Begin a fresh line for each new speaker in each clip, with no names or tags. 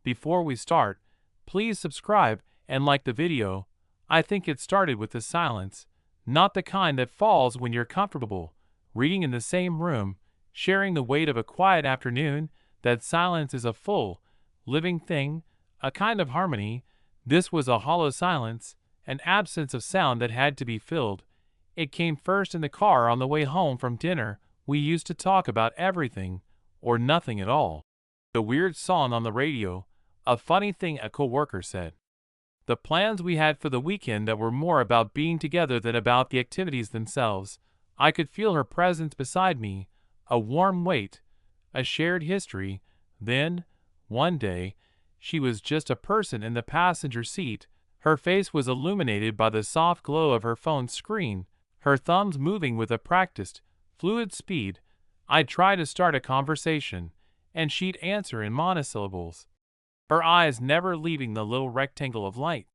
Before we start, please subscribe and like the video. I think it started with the silence, not the kind that falls when you're comfortable, reading in the same room, sharing the weight of a quiet afternoon. That silence is a full, living thing, a kind of harmony. This was a hollow silence, an absence of sound that had to be filled. It came first in the car on the way home from dinner. We used to talk about everything, or nothing at all. The weird song on the radio, a funny thing a coworker said. The plans we had for the weekend that were more about being together than about the activities themselves. I could feel her presence beside me, a warm weight, a shared history. Then, one day, she was just a person in the passenger seat. Her face was illuminated by the soft glow of her phone screen, her thumbs moving with a practiced, fluid speed. I'd try to start a conversation, and she'd answer in monosyllables, her eyes never leaving the little rectangle of light.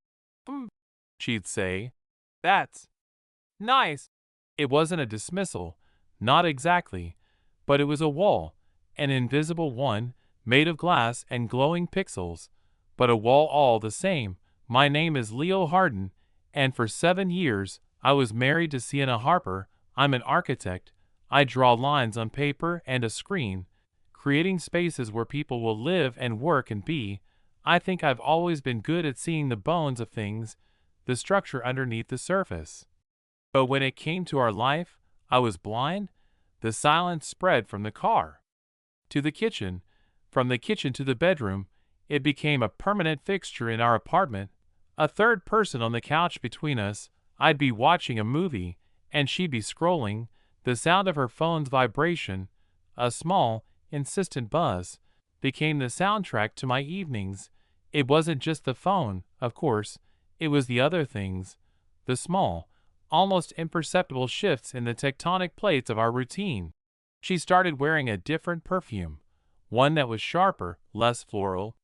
She'd say, "That's nice." It wasn't a dismissal, not exactly, but it was a wall, an invisible one, made of glass and glowing pixels, but a wall all the same. My name is Leo Harden, and for 7 years, I was married to Sienna Harper. I'm an architect. I draw lines on paper and a screen, creating spaces where people will live and work and be. I think I've always been good at seeing the bones of things, the structure underneath the surface. But when it came to our life, I was blind. The silence spread from the car to the kitchen, from the kitchen to the bedroom. It became a permanent fixture in our apartment, a third person on the couch between us. I'd be watching a movie, and she'd be scrolling. The sound of her phone's vibration, a small, insistent buzz, became the soundtrack to my evenings. It wasn't just the phone, of course. It was the other things, the small, almost imperceptible shifts in the tectonic plates of our routine. She started wearing a different perfume, one that was sharper, less floral,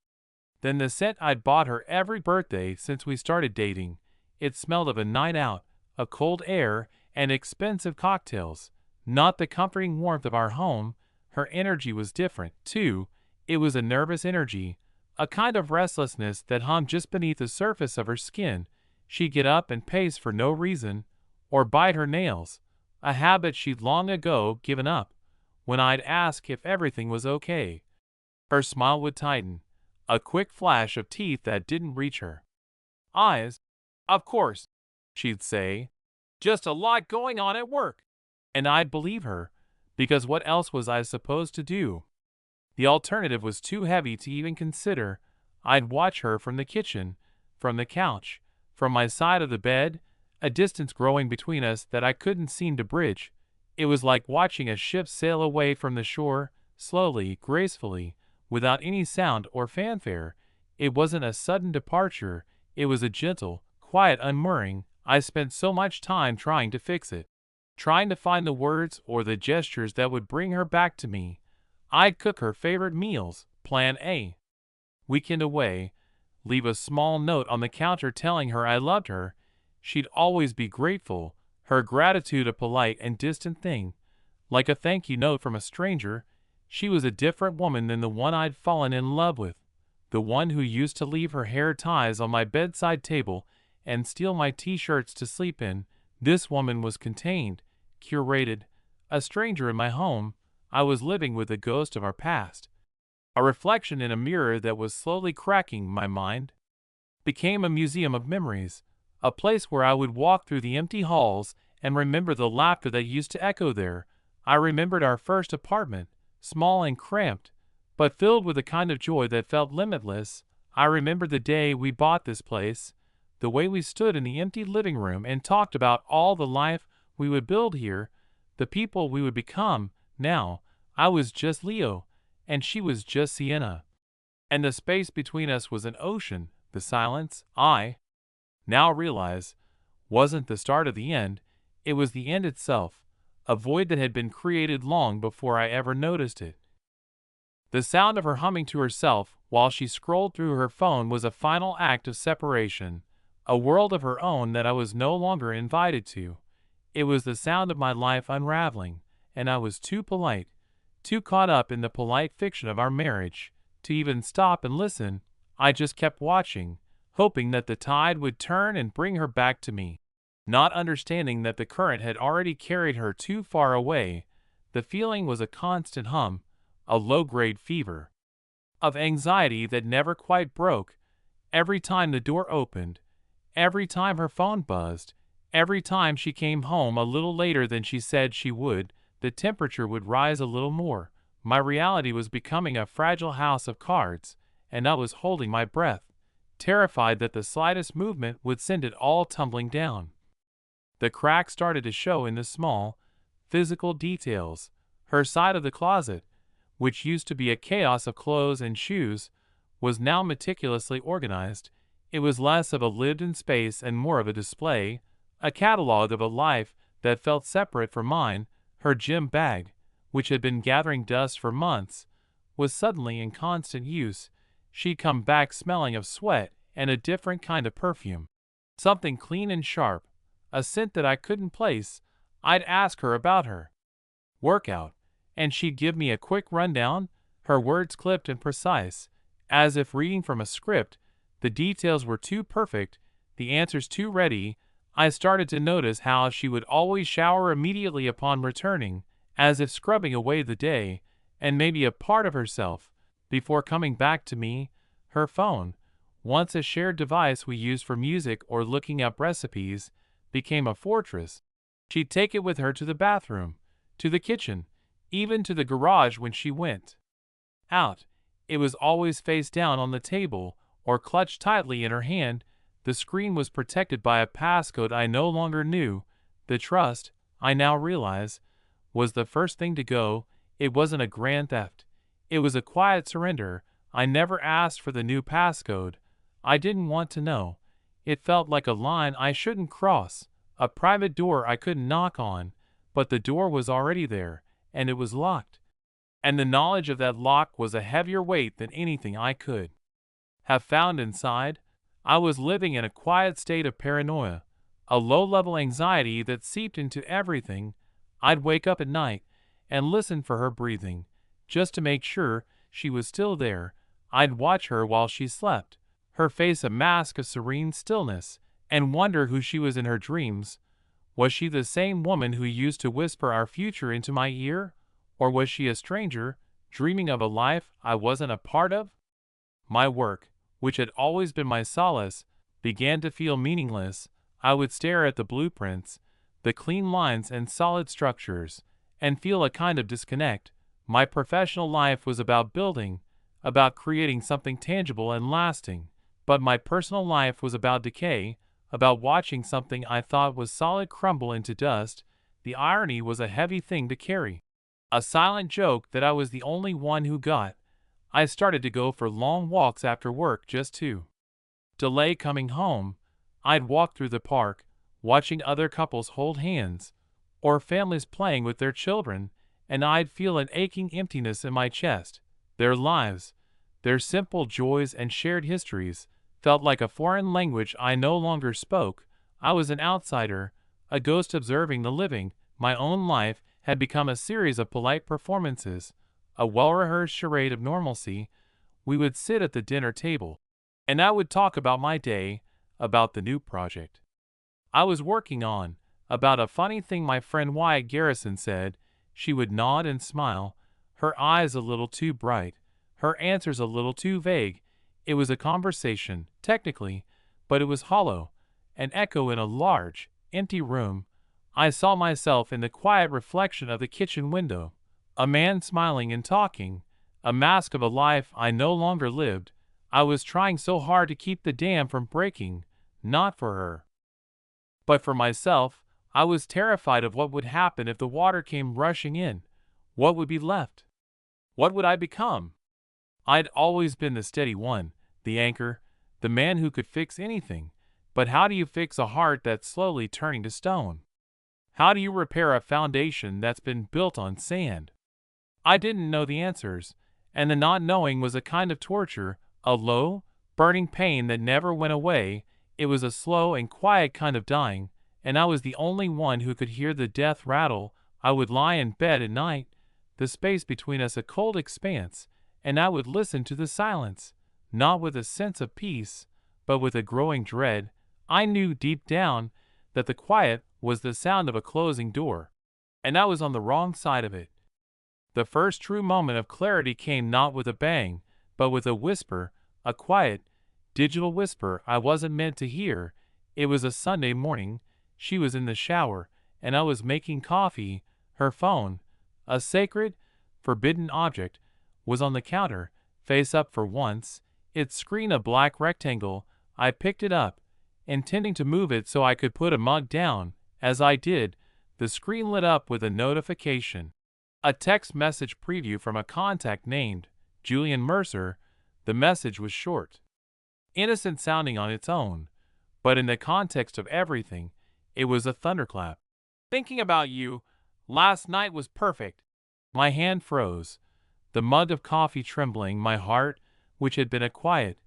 than the scent I'd bought her every birthday since we started dating. It smelled of a night out, a cold air, and expensive cocktails, not the comforting warmth of our home. Her energy was different, too. It was a nervous energy, a kind of restlessness that hung just beneath the surface of her skin. She'd get up and pace for no reason, or bite her nails, a habit she'd long ago given up. When I'd ask if everything was okay, her smile would tighten, a quick flash of teeth that didn't reach her eyes. "Of course," she'd say, "just a lot going on at work." And I'd believe her, because what else was I supposed to do? The alternative was too heavy to even consider. I'd watch her from the kitchen, from the couch, from my side of the bed, a distance growing between us that I couldn't seem to bridge. It was like watching a ship sail away from the shore, slowly, gracefully, without any sound or fanfare. It wasn't a sudden departure, it was a gentle, quiet unmooring. I spent so much time trying to fix it, trying to find the words or the gestures that would bring her back to me. I'd cook her favorite meals, plan a weekend away, leave a small note on the counter telling her I loved her. She'd always be grateful, her gratitude a polite and distant thing, like a thank you note from a stranger. She was a different woman than the one I'd fallen in love with, the one who used to leave her hair ties on my bedside table and steal my t-shirts to sleep in. This woman was contained, curated, a stranger in my home. I was living with the ghost of our past. A reflection in a mirror that was slowly cracking. My mind became a museum of memories, a place where I would walk through the empty halls and remember the laughter that used to echo there. I remembered our first apartment, small and cramped, but filled with a kind of joy that felt limitless. I remembered the day we bought this place, the way we stood in the empty living room and talked about all the life we would build here, the people we would become. Now, I was just Leo, and she was just Sienna. And the space between us was an ocean. The silence, I now realize, wasn't the start of the end, it was the end itself, a void that had been created long before I ever noticed it. The sound of her humming to herself while she scrolled through her phone was a final act of separation, a world of her own that I was no longer invited to. It was the sound of my life unraveling, and I was too polite, too caught up in the polite fiction of our marriage, to even stop and listen. I just kept watching, hoping that the tide would turn and bring her back to me. Not understanding that the current had already carried her too far away, the feeling was a constant hum, a low-grade fever of anxiety that never quite broke. Every time the door opened, every time her phone buzzed, every time she came home a little later than she said she would, the temperature would rise a little more. My reality was becoming a fragile house of cards, and I was holding my breath, terrified that the slightest movement would send it all tumbling down. The cracks started to show in the small, physical details. Her side of the closet, which used to be a chaos of clothes and shoes, was now meticulously organized. It was less of a lived-in space and more of a display, a catalogue of a life that felt separate from mine. Her gym bag, which had been gathering dust for months, was suddenly in constant use. She'd come back smelling of sweat and a different kind of perfume. Something clean and sharp, a scent that I couldn't place. I'd ask her about her workout, and she'd give me a quick rundown, her words clipped and precise, as if reading from a script. The details were too perfect, the answers too ready. I started to notice how she would always shower immediately upon returning, as if scrubbing away the day, and maybe a part of herself, before coming back to me. Her phone, once a shared device we used for music or looking up recipes, became a fortress. She'd take it with her to the bathroom, to the kitchen, even to the garage when she went out. It was always face down on the table or clutched tightly in her hand. The screen was protected by a passcode I no longer knew. The trust, I now realize, was the first thing to go. It wasn't a grand theft. It was a quiet surrender. I never asked for the new passcode. I didn't want to know. It felt like a line I shouldn't cross, a private door I couldn't knock on, but the door was already there, and it was locked. And the knowledge of that lock was a heavier weight than anything I could have found inside. I was living in a quiet state of paranoia, a low-level anxiety that seeped into everything. I'd wake up at night and listen for her breathing, just to make sure she was still there. I'd watch her while she slept, her face a mask of serene stillness, and wonder who she was in her dreams. Was she the same woman who used to whisper our future into my ear? Or was she a stranger, dreaming of a life I wasn't a part of? My work, which had always been my solace, began to feel meaningless. I would stare at the blueprints, the clean lines and solid structures, and feel a kind of disconnect. My professional life was about building, about creating something tangible and lasting, but my personal life was about decay, about watching something I thought was solid crumble into dust. The irony was a heavy thing to carry, a silent joke that I was the only one who got. I started to go for long walks after work just to delay coming home. I'd walk through the park, watching other couples hold hands, or families playing with their children, and I'd feel an aching emptiness in my chest. Their lives, their simple joys and shared histories, felt like a foreign language I no longer spoke. I was an outsider, a ghost observing the living. My own life had become a series of polite performances, a well-rehearsed charade of normalcy. We would sit at the dinner table, and I would talk about my day, about the new project I was working on, about a funny thing my friend Wyatt Garrison said. She would nod and smile, her eyes a little too bright, her answers a little too vague. It was a conversation, technically, but it was hollow, an echo in a large, empty room. I saw myself in the quiet reflection of the kitchen window, a man smiling and talking, a mask of a life I no longer lived. I was trying so hard to keep the dam from breaking, not for her, but for myself. I was terrified of what would happen if the water came rushing in. What would be left? What would I become? I'd always been the steady one, the anchor, the man who could fix anything. But how do you fix a heart that's slowly turning to stone? How do you repair a foundation that's been built on sand? I didn't know the answers, and the not knowing was a kind of torture, a low, burning pain that never went away. It was a slow and quiet kind of dying, and I was the only one who could hear the death rattle. I would lie in bed at night, the space between us a cold expanse, and I would listen to the silence. not with a sense of peace, but with a growing dread. I knew deep down that the quiet was the sound of a closing door, and I was on the wrong side of it. The first true moment of clarity came not with a bang, but with a whisper, a quiet, digital whisper I wasn't meant to hear. It was a Sunday morning. She was in the shower, and I was making coffee. Her phone, a sacred, forbidden object, was on the counter, face up for once, its screen a black rectangle. I picked it up, intending to move it so I could put a mug down. As I did, the screen lit up with a notification. A text message preview from a contact named Julian Mercer. The message was short, innocent sounding on its own, but in the context of everything, it was a thunderclap. Thinking about you. Last night was perfect. My hand froze, the mug of coffee trembling. My heart, which had been a quiet,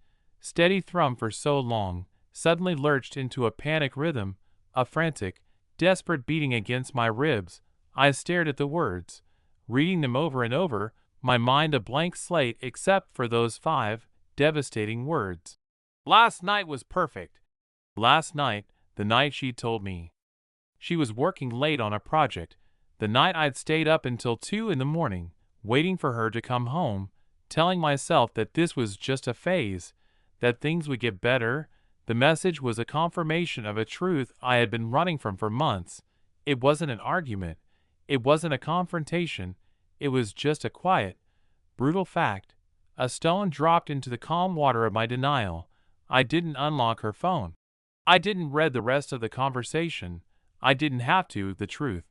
steady thrum for so long, suddenly lurched into a panic rhythm, a frantic, desperate beating against my ribs. I stared at the words, reading them over and over, my mind a blank slate except for those 5 devastating words. Last night was perfect. Last night, the night she told me she was working late on a project, the night I'd stayed up until 2 in the morning, waiting for her to come home, telling myself that this was just a phase, that things would get better. The message was a confirmation of a truth I had been running from for months. It wasn't an argument. It wasn't a confrontation. It was just a quiet, brutal fact. A stone dropped into the calm water of my denial. I didn't unlock her phone. I didn't read the rest of the conversation. I didn't have to. The truth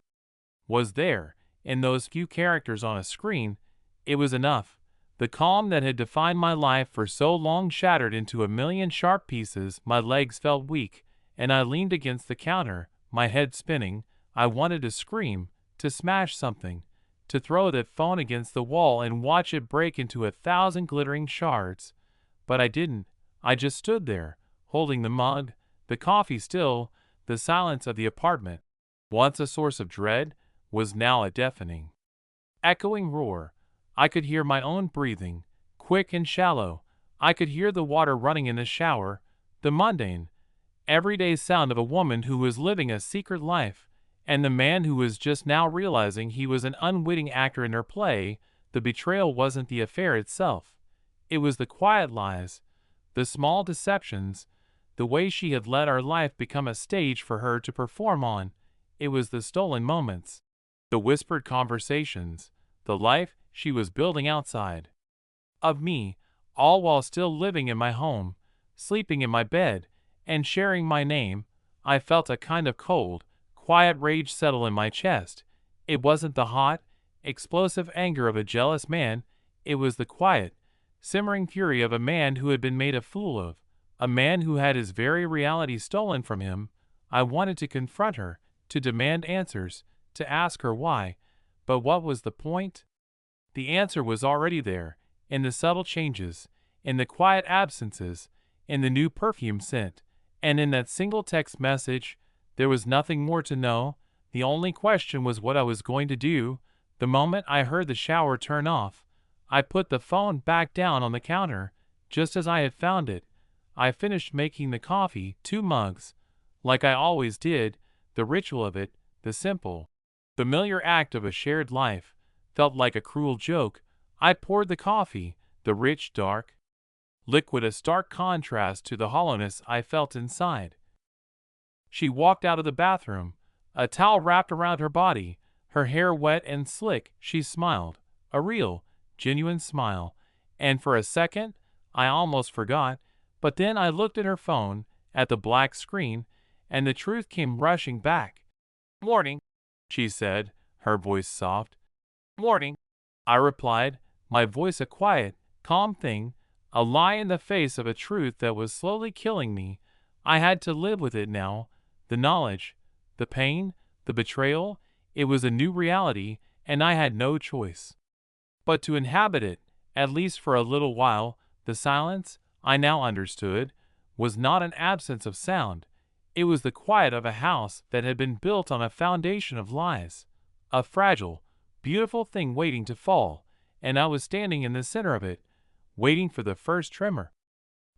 was there, in those few characters on a screen. It was enough. The calm that had defined my life for so long shattered into a million sharp pieces. My legs felt weak, and I leaned against the counter, my head spinning. I wanted to scream, to smash something, to throw that phone against the wall and watch it break into 1,000 glittering shards. But I didn't. I just stood there, holding the mug, the coffee still. The silence of the apartment, once a source of dread, was now a deafening, echoing roar. I could hear my own breathing, quick and shallow. I could hear the water running in the shower, the mundane, everyday sound of a woman who was living a secret life, and the man who was just now realizing he was an unwitting actor in her play. The betrayal wasn't the affair itself. It was the quiet lies, the small deceptions, the way she had let our life become a stage for her to perform on. It was the stolen moments, the whispered conversations, the life she was building outside of me, all while still living in my home, sleeping in my bed, and sharing my name. I felt a kind of cold, quiet rage settle in my chest. It wasn't the hot, explosive anger of a jealous man. It was the quiet, simmering fury of a man who had been made a fool of. A man who had his very reality stolen from him. I wanted to confront her, to demand answers, to ask her why. But what was the point? The answer was already there, in the subtle changes, in the quiet absences, in the new perfume scent, and in that single text message. There was nothing more to know. The only question was what I was going to do. The moment I heard the shower turn off, I put the phone back down on the counter, just as I had found it. I finished making the coffee, 2 mugs, like I always did. The ritual of it, the simple, familiar act of a shared life, felt like a cruel joke. I poured the coffee, the rich, dark liquid, a stark contrast to the hollowness I felt inside. She walked out of the bathroom, a towel wrapped around her body, her hair wet and slick. She smiled, a real, genuine smile, and for a second, I almost forgot. But then I looked at her phone, at the black screen, and the truth came rushing back. "Morning," she said, her voice soft. "Morning," I replied, my voice a quiet, calm thing, a lie in the face of a truth that was slowly killing me. I had to live with it now, the knowledge, the pain, the betrayal. It was a new reality, and I had no choice but to inhabit it, at least for a little while. The silence, I now understood, was not an absence of sound. It was the quiet of a house that had been built on a foundation of lies, a fragile, beautiful thing waiting to fall, and I was standing in the center of it, waiting for the first tremor.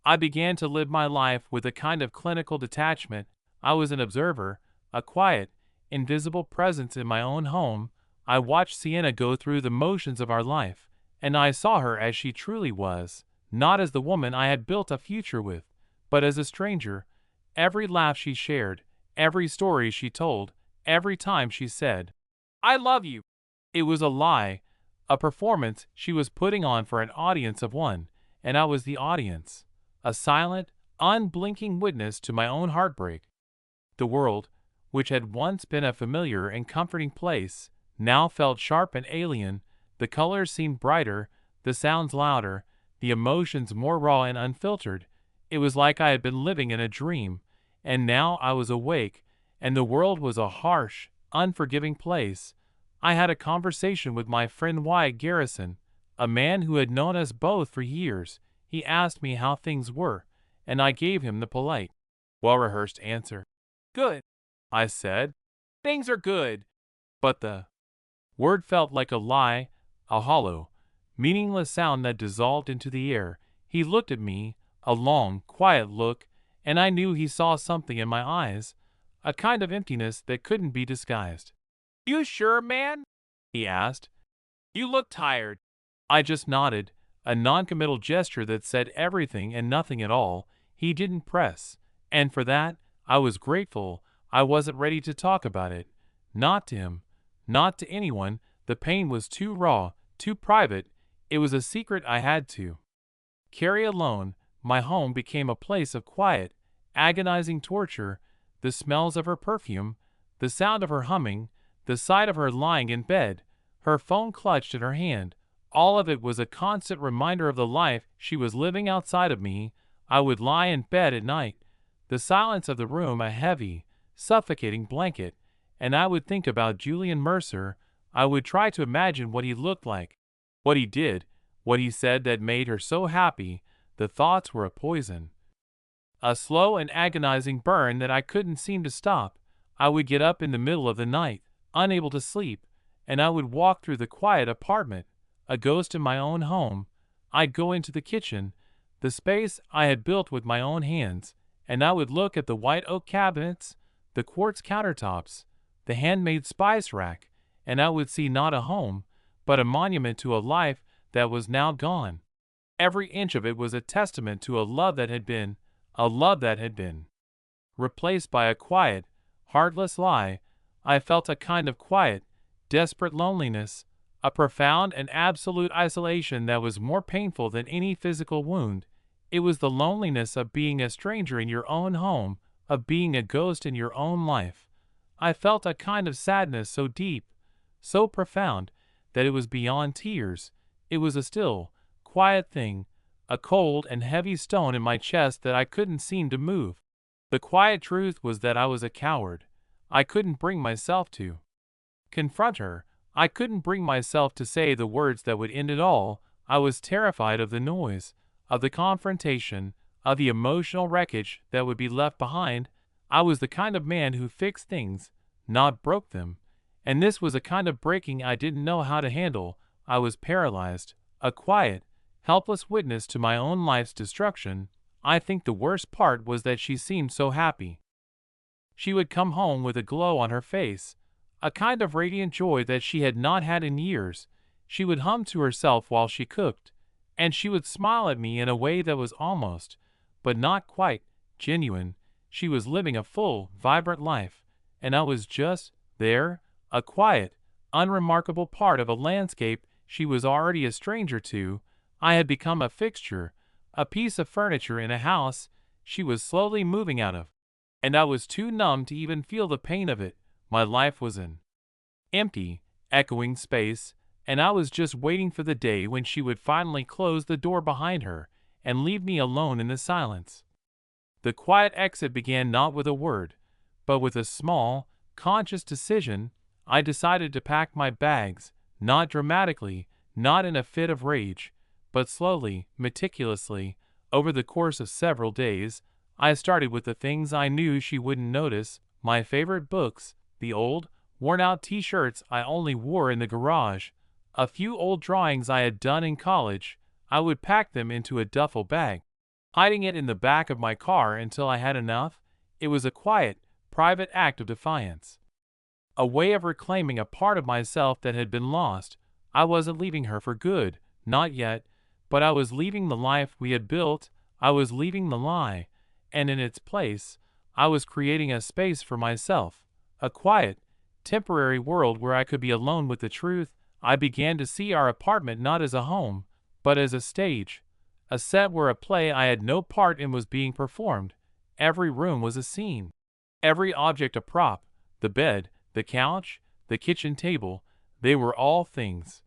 I began to live my life with a kind of clinical detachment. I was an observer, a quiet, invisible presence in my own home. I watched Sienna go through the motions of our life, and I saw her as she truly was, not as the woman I had built a future with, but as a stranger. Every laugh she shared, every story she told, every time she said, "I love you," it was a lie, a performance she was putting on for an audience of one, and I was the audience, a silent, unblinking witness to my own heartbreak. The world, which had once been a familiar and comforting place, now felt sharp and alien. The colors seemed brighter, the sounds louder, the emotions more raw and unfiltered. It was like I had been living in a dream, and now I was awake, and the world was a harsh, unforgiving place. I had a conversation with my friend Wyatt Garrison, a man who had known us both for years. He asked me how things were, and I gave him the polite, well-rehearsed answer. "Good," I said. "Things are good." But the word felt like a lie, a hollow, meaningless sound that dissolved into the air. He looked at me, a long, quiet look, and I knew he saw something in my eyes, a kind of emptiness that couldn't be disguised. "You sure, man?" he asked. "You look tired." I just nodded, a non-committal gesture that said everything and nothing at all. He didn't press, and for that, I was grateful. I wasn't ready to talk about it. Not to him, not to anyone. The pain was too raw, too private. It was a secret I had to carry alone. My home became a place of quiet, agonizing torture. The smells of her perfume, the sound of her humming, the sight of her lying in bed, her phone clutched in her hand, all of it was a constant reminder of the life she was living outside of me. I would lie in bed at night, the silence of the room a heavy, suffocating blanket, and I would think about Julian Mercer. I would try to imagine what he looked like, what he did, what he said that made her so happy. The thoughts were a poison, a slow and agonizing burn that I couldn't seem to stop. I would get up in the middle of the night, unable to sleep, and I would walk through the quiet apartment, a ghost in my own home. I'd go into the kitchen, the space I had built with my own hands, and I would look at the white oak cabinets, the quartz countertops, the handmade spice rack, and I would see not a home, but a monument to a life that was now gone. Every inch of it was a testament to a love that had been, replaced by a quiet, heartless lie. I felt a kind of quiet, desperate loneliness, a profound and absolute isolation that was more painful than any physical wound. It was the loneliness of being a stranger in your own home, of being a ghost in your own life. I felt a kind of sadness so deep, so profound, that it was beyond tears. It was a still, quiet thing, a cold and heavy stone in my chest that I couldn't seem to move. The quiet truth was that I was a coward. I couldn't bring myself to confront her. I couldn't bring myself to say the words that would end it all. I was terrified of the noise, of the confrontation, of the emotional wreckage that would be left behind. I was the kind of man who fixed things, not broke them. And this was a kind of breaking I didn't know how to handle. I was paralyzed, a quiet, helpless witness to my own life's destruction. I think the worst part was that she seemed so happy. She would come home with a glow on her face, a kind of radiant joy that she had not had in years. She would hum to herself while she cooked, and she would smile at me in a way that was almost, but not quite, genuine. She was living a full, vibrant life, and I was just there, a quiet, unremarkable part of a landscape she was already a stranger to. I had become a fixture, a piece of furniture in a house she was slowly moving out of, and I was too numb to even feel the pain of it. My life was an empty, echoing space, and I was just waiting for the day when she would finally close the door behind her and leave me alone in the silence. The quiet exit began not with a word, but with a small, conscious decision. I decided to pack my bags, not dramatically, not in a fit of rage, but slowly, meticulously. Over the course of several days, I started with the things I knew she wouldn't notice, my favorite books, the old, worn-out t-shirts I only wore in the garage, a few old drawings I had done in college. I would pack them into a duffel bag. hiding it in the back of my car until I had enough. It was a quiet, private act of defiance. A way of reclaiming a part of myself that had been lost. I wasn't leaving her for good, not yet, but I was leaving the life we had built. I was leaving the lie, and in its place, I was creating a space for myself, a quiet, temporary world where I could be alone with the truth. I began to see our apartment not as a home, but as a stage, a set where a play I had no part in was being performed. Every room was a scene, every object a prop, the bed, the couch, the kitchen table, they were all things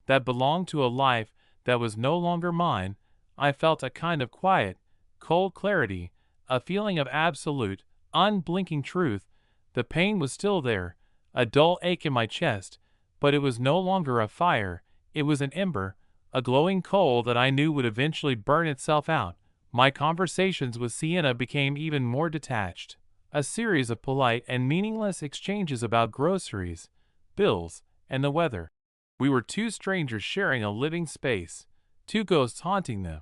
that belonged to a life that was no longer mine. I felt a kind of quiet, cold clarity, a feeling of absolute, unblinking truth. The pain was still there, a dull ache in my chest, but it was no longer a fire, it was an ember, a glowing coal that I knew would eventually burn itself out. My conversations with Sienna became even more detached, a series of polite and meaningless exchanges about groceries, bills, and the weather. We were two strangers sharing a living space, two ghosts haunting them.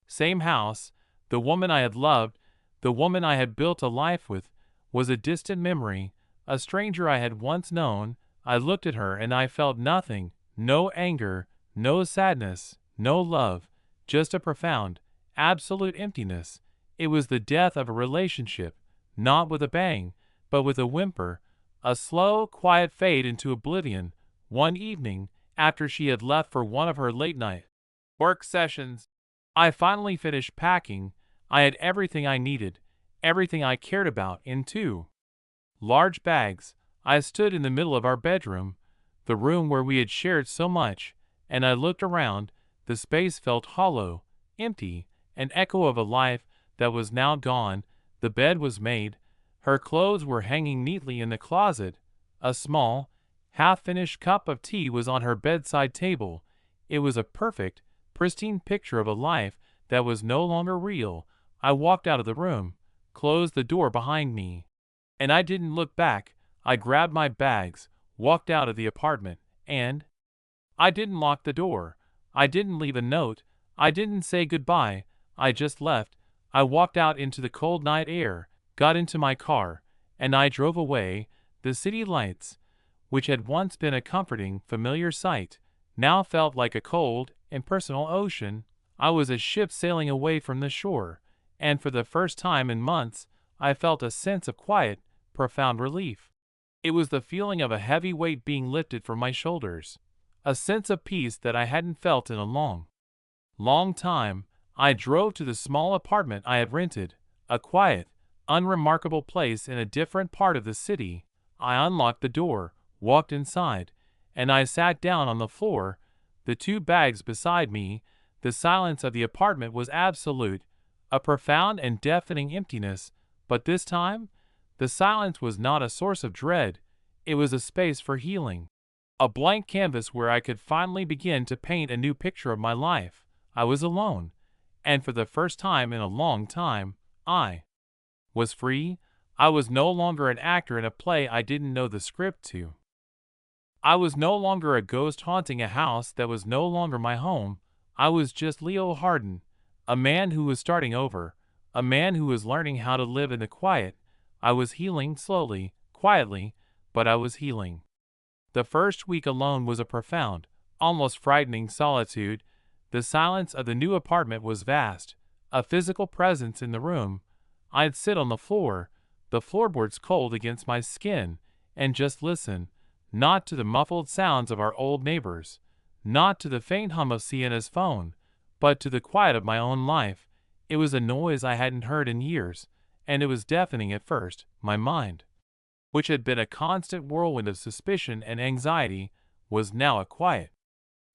Same house, the woman I had loved, the woman I had built a life with, was a distant memory, a stranger I had once known. I looked at her and I felt nothing, no anger, no sadness, no love, just a profound, absolute emptiness. It was the death of a relationship, not with a bang, but with a whimper, a slow, quiet fade into oblivion. One evening, after she had left for one of her late-night work sessions, I finally finished packing. I had everything I needed, everything I cared about, in 2 large bags. I stood in the middle of our bedroom, the room where we had shared so much, and I looked around. The space felt hollow, empty, an echo of a life that was now gone. The bed was made. Her clothes were hanging neatly in the closet. A small, half-finished cup of tea was on her bedside table. It was a perfect, pristine picture of a life that was no longer real. I walked out of the room, closed the door behind me, and I didn't look back. I grabbed my bags, walked out of the apartment, and I didn't lock the door. I didn't leave a note. I didn't say goodbye. I just left. I walked out into the cold night air, got into my car, and I drove away. The city lights, which had once been a comforting, familiar sight, now felt like a cold, impersonal ocean. I was a ship sailing away from the shore, and for the first time in months, I felt a sense of quiet, profound relief. It was the feeling of a heavy weight being lifted from my shoulders, a sense of peace that I hadn't felt in a long time. I drove to the small apartment I had rented, a quiet, unremarkable place in a different part of the city. I unlocked the door, walked inside, and I sat down on the floor, the 2 bags beside me. The silence of the apartment was absolute, a profound and deafening emptiness, but this time, the silence was not a source of dread. It was a space for healing, a blank canvas where I could finally begin to paint a new picture of my life. I was alone, and for the first time in a long time, I was free. I was no longer an actor in a play I didn't know the script to. I was no longer a ghost haunting a house that was no longer my home. I was just Leo Harden, a man who was starting over, a man who was learning how to live in the quiet. I was healing slowly, quietly, but I was healing. The first week alone was a profound, almost frightening solitude. The silence of the new apartment was vast, a physical presence in the room. I'd sit on the floor, the floorboards cold against my skin, and just listen, not to the muffled sounds of our old neighbors, not to the faint hum of Sienna's phone, but to the quiet of my own life. It was a noise I hadn't heard in years, and it was deafening at first. My mind, which had been a constant whirlwind of suspicion and anxiety, was now a quiet,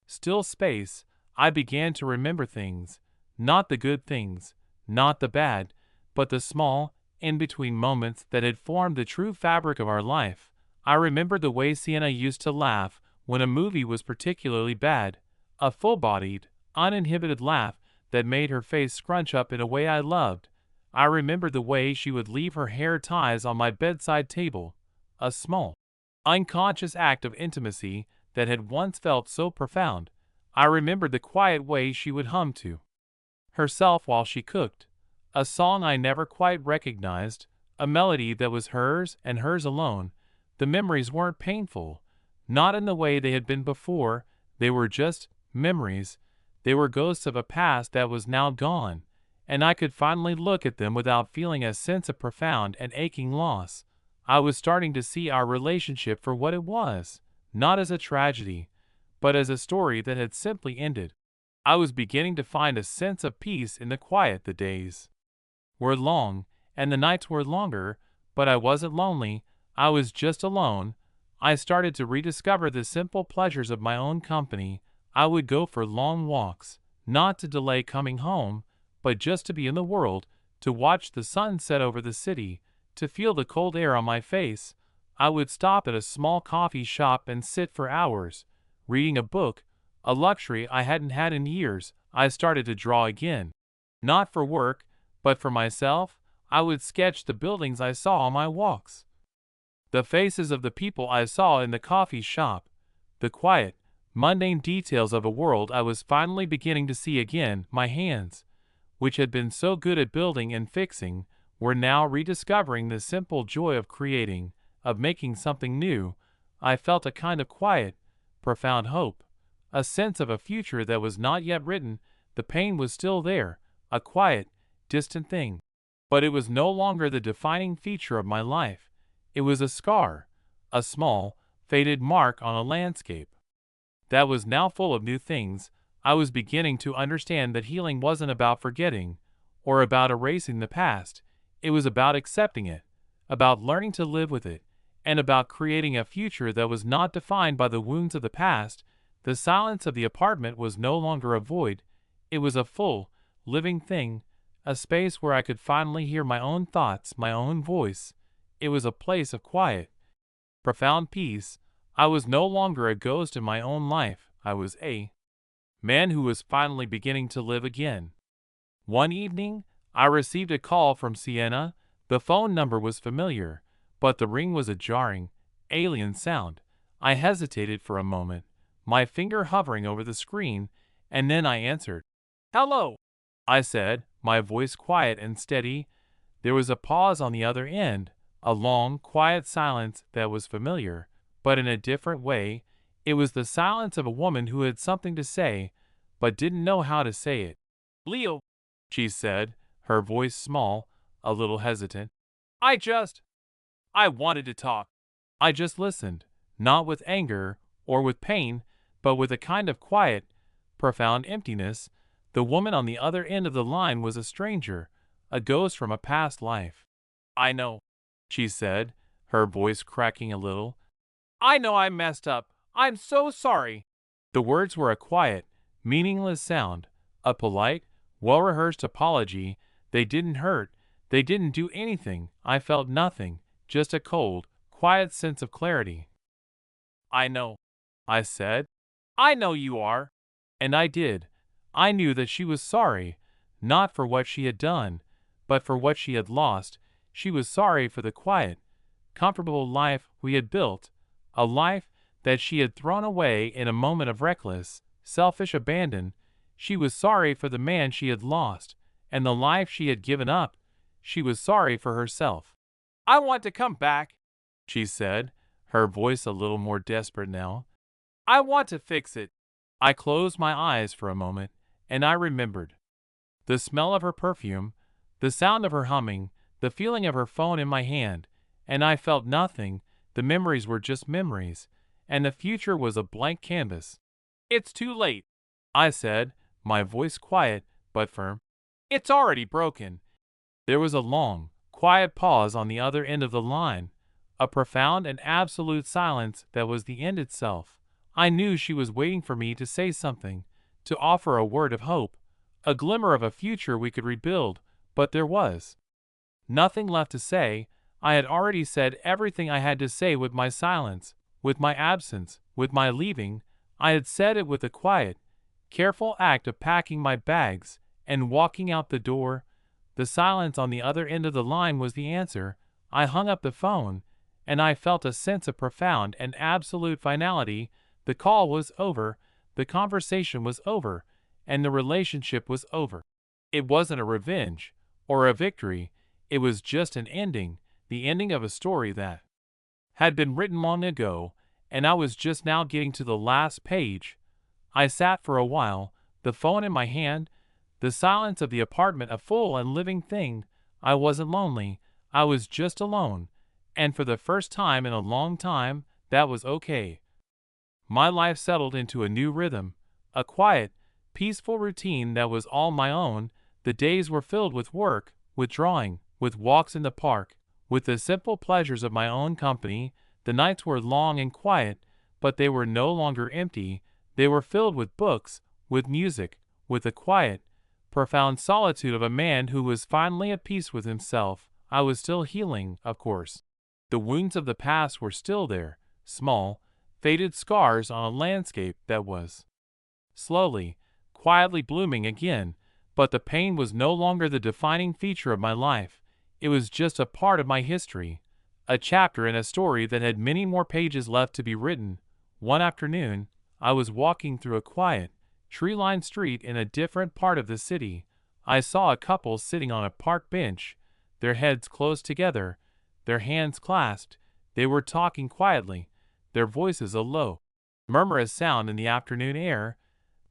still space. I began to remember things, not the good things, not the bad, but the small, in-between moments that had formed the true fabric of our life. I remembered the way Sienna used to laugh when a movie was particularly bad, a full-bodied, uninhibited laugh that made her face scrunch up in a way I loved. I remembered the way she would leave her hair ties on my bedside table, a small, unconscious act of intimacy that had once felt so profound. I remembered the quiet way she would hum to herself while she cooked, a song I never quite recognized, a melody that was hers and hers alone. The memories weren't painful, not in the way they had been before, they were just memories. They were ghosts of a past that was now gone, and I could finally look at them without feeling a sense of profound and aching loss. I was starting to see our relationship for what it was, not as a tragedy, but as a story that had simply ended. I was beginning to find a sense of peace in the quiet. The days were long, and the nights were longer, but I wasn't lonely, I was just alone. I started to rediscover the simple pleasures of my own company. I would go for long walks, not to delay coming home, but just to be in the world, to watch the sun set over the city, to feel the cold air on my face. I would stop at a small coffee shop and sit for hours, reading a book, a luxury I hadn't had in years. I started to draw again. Not for work, but for myself. I would sketch the buildings I saw on my walks, the faces of the people I saw in the coffee shop, the quiet, mundane details of a world I was finally beginning to see again. My hands, which had been so good at building and fixing, were now rediscovering the simple joy of creating, of making something new. I felt a kind of quiet, profound hope, a sense of a future that was not yet written. The pain was still there, a quiet, distant thing, but it was no longer the defining feature of my life. It was a scar, a small, faded mark on a landscape that was now full of new things. I was beginning to understand that healing wasn't about forgetting or about erasing the past. It was about accepting it, about learning to live with it, and about creating a future that was not defined by the wounds of the past. The silence of the apartment was no longer a void. It was a full, living thing, a space where I could finally hear my own thoughts, my own voice. It was a place of quiet, profound peace. I was no longer a ghost in my own life. I was a man who was finally beginning to live again. One evening, I received a call from Sienna. The phone number was familiar, but the ring was a jarring, alien sound. I hesitated for a moment, my finger hovering over the screen, and then I answered. "Hello," I said, my voice quiet and steady. There was a pause on the other end, a long, quiet silence that was familiar, but in a different way. It was the silence of a woman who had something to say, but didn't know how to say it. "Leo," she said, her voice small, a little hesitant. I wanted to talk." I just listened, not with anger or with pain, but with a kind of quiet, profound emptiness. The woman on the other end of the line was a stranger, a ghost from a past life. "I know," she said, her voice cracking a little. "I know I messed up. I'm so sorry." The words were a quiet, meaningless sound, a polite, well-rehearsed apology. They didn't hurt. They didn't do anything. I felt nothing, just a cold, quiet sense of clarity. "I know," I said. "I know you are." And I did. I knew that she was sorry, not for what she had done, but for what she had lost. She was sorry for the quiet, comfortable life we had built, a life that she had thrown away in a moment of reckless, selfish abandon. She was sorry for the man she had lost, and the life she had given up. She was sorry for herself. "I want to come back," she said, her voice a little more desperate now. "I want to fix it." I closed my eyes for a moment, and I remembered the smell of her perfume, the sound of her humming, the feeling of her phone in my hand, and I felt nothing. The memories were just memories, and the future was a blank canvas. "It's too late," I said, my voice quiet but firm. "It's already broken." There was a long, quiet pause on the other end of the line, a profound and absolute silence that was the end itself. I knew she was waiting for me to say something, to offer a word of hope, a glimmer of a future we could rebuild, but there was nothing left to say. I had already said everything I had to say with my silence, with my absence, with my leaving. I had said it with a quiet, careful act of packing my bags and walking out the door. The silence on the other end of the line was the answer. I hung up the phone, and I felt a sense of profound and absolute finality. The call was over, the conversation was over, and the relationship was over. It wasn't a revenge or a victory, it was just an ending, the ending of a story that had been written long ago, and I was just now getting to the last page. I sat for a while, the phone in my hand, the silence of the apartment a full and living thing. I wasn't lonely, I was just alone, and for the first time in a long time, that was okay. My life settled into a new rhythm, a quiet, peaceful routine that was all my own. The days were filled with work, with drawing, with walks in the park, with the simple pleasures of my own company. The nights were long and quiet, but they were no longer empty. They were filled with books, with music, with the quiet, profound solitude of a man who was finally at peace with himself. I was still healing, of course. The wounds of the past were still there, small, faded scars on a landscape that was slowly, quietly blooming again, but the pain was no longer the defining feature of my life. It was just a part of my history, a chapter in a story that had many more pages left to be written. One afternoon, I was walking through a quiet, tree-lined street in a different part of the city. I saw a couple sitting on a park bench, their heads close together, their hands clasped. They were talking quietly, their voices a low, murmurous sound in the afternoon air.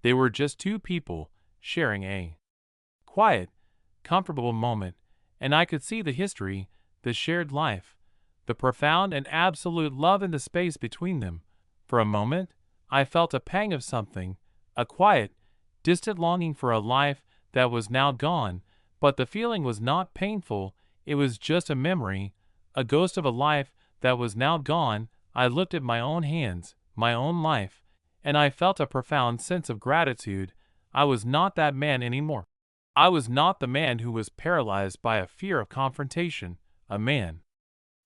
They were just two people, sharing a quiet, comfortable moment, and I could see the history, the shared life, the profound and absolute love in the space between them. For a moment, I felt a pang of something, a quiet, distant longing for a life that was now gone, but the feeling was not painful. It was just a memory, a ghost of a life that was now gone. I looked at my own hands, my own life, and I felt a profound sense of gratitude. I was not that man anymore. I was not the man who was paralyzed by a fear of confrontation, a man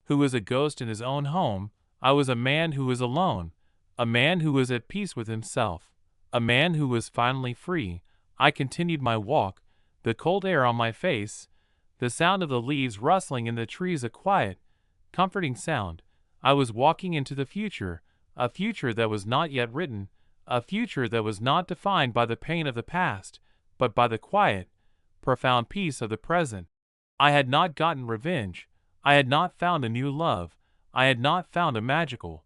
who was a ghost in his own home. I was a man who was alone, a man who was at peace with himself, a man who was finally free. I continued my walk, the cold air on my face, the sound of the leaves rustling in the trees, a quiet, comforting sound. I was walking into the future, a future that was not yet written, a future that was not defined by the pain of the past, but by the quiet, profound peace of the present. I had not gotten revenge. I had not found a new love. I had not found a magical,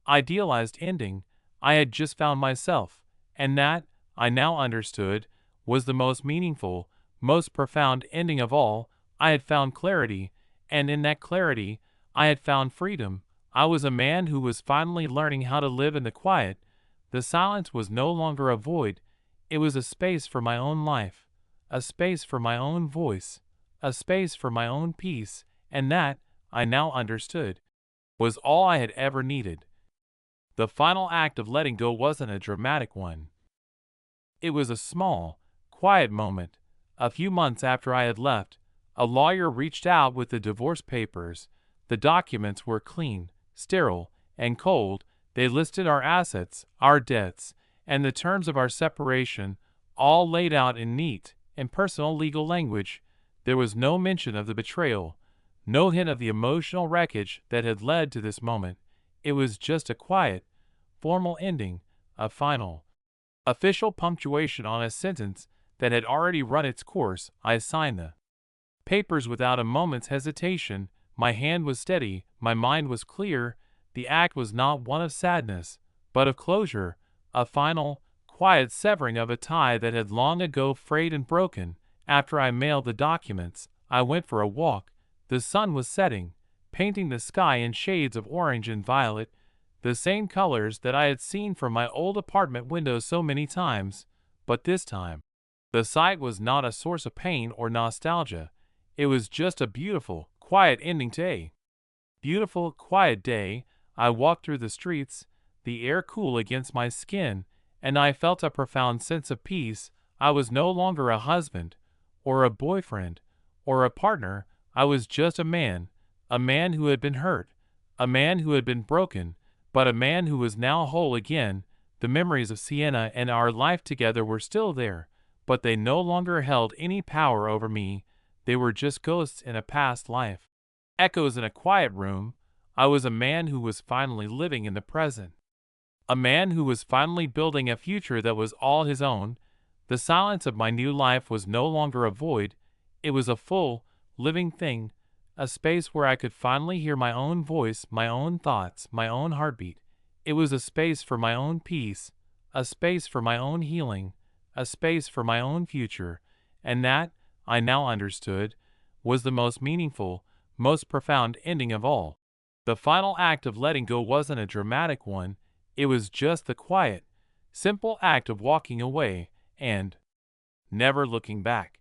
idealized ending. I had just found myself, and that, I now understood, was the most meaningful, most profound ending of all. I had found clarity, and in that clarity, I had found freedom. I was a man who was finally learning how to live in the quiet. The silence was no longer a void. It was a space for my own life, a space for my own voice, a space for my own peace, and that, I now understood, was all I had ever needed. The final act of letting go wasn't a dramatic one. It was a small, quiet moment. A few months after I had left, a lawyer reached out with the divorce papers. The documents were clean, sterile, and cold. They listed our assets, our debts, and the terms of our separation, all laid out in neat, impersonal legal language. There was no mention of the betrayal, no hint of the emotional wreckage that had led to this moment. It was just a quiet, formal ending, a final, official punctuation on a sentence that had already run its course. I signed the papers without a moment's hesitation. My hand was steady, my mind was clear. The act was not one of sadness, but of closure, a final, quiet severing of a tie that had long ago frayed and broken. After I mailed the documents, I went for a walk. The sun was setting, painting the sky in shades of orange and violet, the same colors that I had seen from my old apartment windows so many times. But this time, the sight was not a source of pain or nostalgia. It was just a beautiful, quiet ending to a beautiful, quiet day. I walked through the streets, the air cool against my skin, and I felt a profound sense of peace. I was no longer a husband, or a boyfriend, or a partner. I was just a man who had been hurt, a man who had been broken, but a man who was now whole again. The memories of Sienna and our life together were still there, but they no longer held any power over me. They were just ghosts in a past life, echoes in a quiet room. I was a man who was finally living in the present, a man who was finally building a future that was all his own. The silence of my new life was no longer a void, it was a full, living thing, a space where I could finally hear my own voice, my own thoughts, my own heartbeat. It was a space for my own peace, a space for my own healing, a space for my own future, and that, I now understood, was the most meaningful, most profound ending of all. The final act of letting go wasn't a dramatic one, it was just the quiet, simple act of walking away and never looking back.